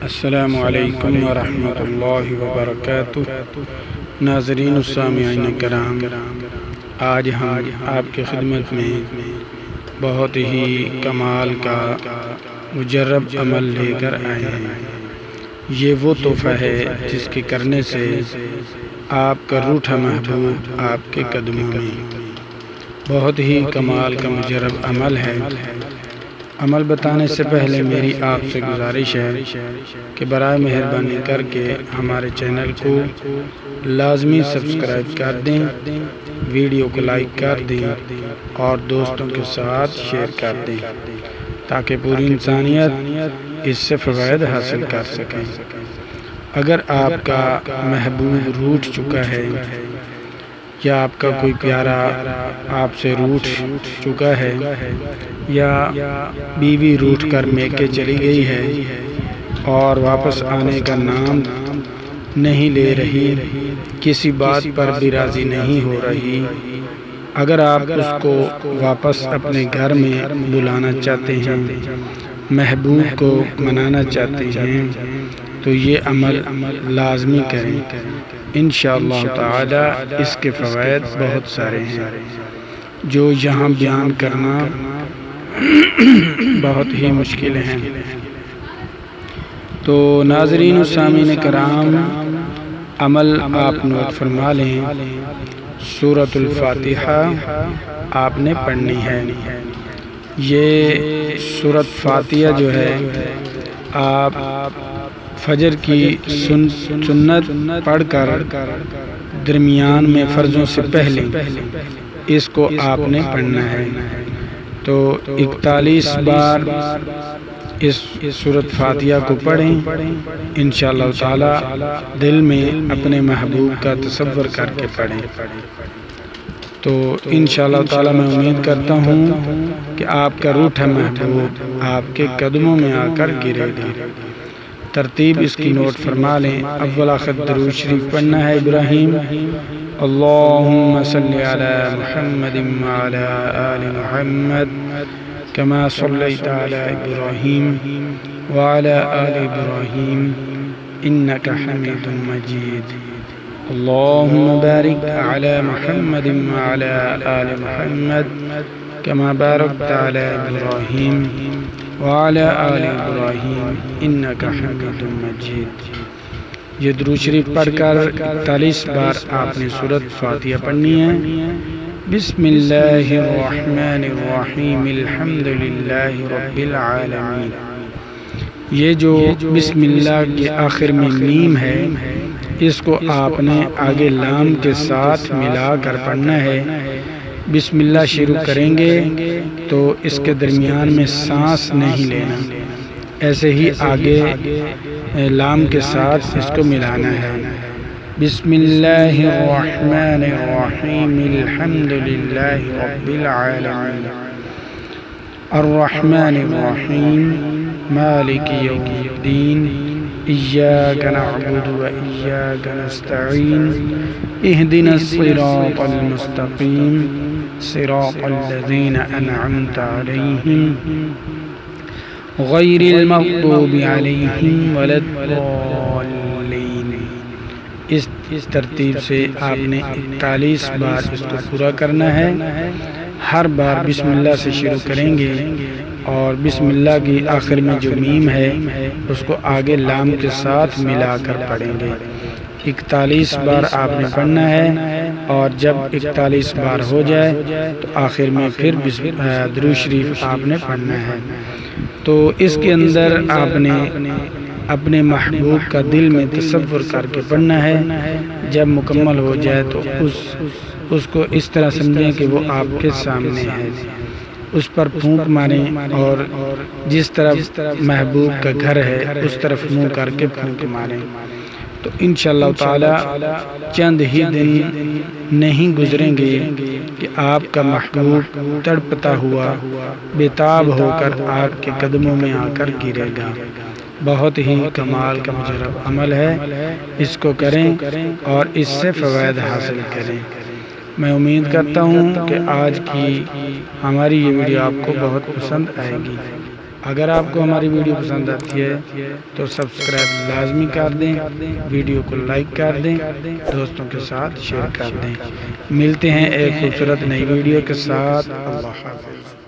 السلام علیکم ورحمۃ اللہ وبرکاتہ۔ ناظرین و سامعین کرام، آج ہم آپ کی خدمت میں بہت ہی کمال کا مجرب عمل لے کر آئے ہیں۔ یہ وہ تحفہ ہے جس کے کرنے سے آپ کا روٹھا محبوب آپ کے قدموں میں۔ بہت ہی کمال کا مجرب عمل ہے۔ عمل بتانے سے پہلے میری آپ سے گزارش ہے کہ برائے مہربانی کر کے ہمارے چینل کو لازمی سبسکرائب کر دیں، ویڈیو کو لائک کر دیں اور دوستوں کے ساتھ شیئر کر دیں تاکہ پوری انسانیت اس سے فوائد حاصل کر سکیں۔ اگر آپ کا محبوب روٹھ چکا ہے یا آپ کا کوئی پیارا آپ سے روٹھ چکا ہے یا بیوی روٹھ کر میکے چلی گئی ہے اور واپس آنے کا نام نہیں لے رہی، کسی بات پر بھی راضی نہیں ہو رہی، اگر آپ اس کو واپس اپنے گھر میں بلانا چاہتے ہیں، محبوب کو منانا چاہتے ہیں، تو یہ عمل لازمی کریں۔ انشاءاللہ تعالی اس کے فوائد بہت سارے ہیں جو یہاں بیان کرنا بہت ہی مشکل ہیں۔ تو ناظرین و سامعین کرام، عمل آپ نوٹ فرما لیں۔ سورۃ الفاتحہ آپ نے پڑھنی ہے۔ یہ سورۃ فاتحہ جو ہے آپ فجر کی سنت پڑھ کر درمیان میں فرضوں سے پہلے اس کو آپ نے پڑھنا ہے۔ تو 41 بار اس سورۃ فاتحہ کو پڑھیں، انشاءاللہ تعالی دل میں اپنے محبوب کا تصور کر کے پڑھیں۔ تو انشاءاللہ تعالی میں امید کرتا ہوں کہ آپ کا روٹھا محبوب آپ کے قدموں میں آ کر گرے گا۔ ترتیب اس کی نوٹ فرما لیں۔ اول آخر درود شریف پڑھنا ہے ابراہیم۔ اللہم صلی علی محمد وعلی آل محمد کما صلیت علی ابراہیم وعلی آل ابراہیم انک حمید مجید۔ اللہم بارک علی محمد وعلی آل محمد کما بارکت علی ابراہیم وعلی آل ابراہیم انک حمید مجید۔ یہ درود شریف پڑھ کر 41 بار آپ نے سورۃ فاتحہ پڑھنی ہے۔ بسم اللہ الرحمن الرحیم الحمدللہ رب العالمین۔ یہ جو بسم اللہ کے آخر میں میم ہے، اس کو آپ نے آگے لام کے ساتھ ملا کر پڑھنا ہے۔ بسم اللہ شروع کریں گے تو اس کے درمیان میں سانس نہیں لینا، ایسے ہی آگے لام کے ساتھ اس کو ملانا ہے۔ بسم اللہ الرحمن الرحیم الحمدللہ رب العالمین الرحمن الرحیم مالک یوم الدین ایاک نعبد و ایاک نستعین اہدنا الصراط المستقیم صراط الذین انعمت علیہم غیر المغضوب علیہم ولا الضالین۔ اس ترتیب سے آپ نے 41 بار اس کو پورا کرنا ہے۔ ہر بار بسم اللہ سے شروع کریں گے اور بسم اللہ کی آخر میں جو میم ہے اس کو آگے لام کے ساتھ ملا کر پڑھیں گے۔ 41 بار آپ نے پڑھنا ہے اور جب 41 بار ہو جائے تو آخر میں پھر درود شریف آپ نے پڑھنا ہے۔ تو اس کے اندر آپ نے اپنے محبوب کا دل میں تصور کر کے پڑھنا ہے۔ جب مکمل ہو جائے تو اس کو اس طرح سمجھیں کہ وہ آپ کے سامنے ہے، اس پر پھونک ماریں اور جس طرف محبوب کا گھر ہے اس طرف منہ کر کے پھونک ماریں۔ تو انشاءاللہ تعالی چند ہی دن نہیں گزریں گے کہ آپ کا محبوب تڑپتا ہوا بے-تاب ہو کر آپ کے قدموں میں آ کر گرے گا۔ بہت ہی کمال کا مجرب عمل ہے، اس کو کریں اور اس سے فوائد حاصل کریں۔ میں امید کرتا ہوں کہ آج کی ہماری یہ ویڈیو آپ کو بہت پسند آئے گی۔ اگر آپ کو ہماری ویڈیو پسند آتی ہے تو سبسکرائب لازمی کر دیں، ویڈیو کو لائک کر دیں، دوستوں کے ساتھ شیئر کر دیں۔ ملتے ہیں ایک خوبصورت نئی ویڈیو کے ساتھ۔ اللہ حافظ۔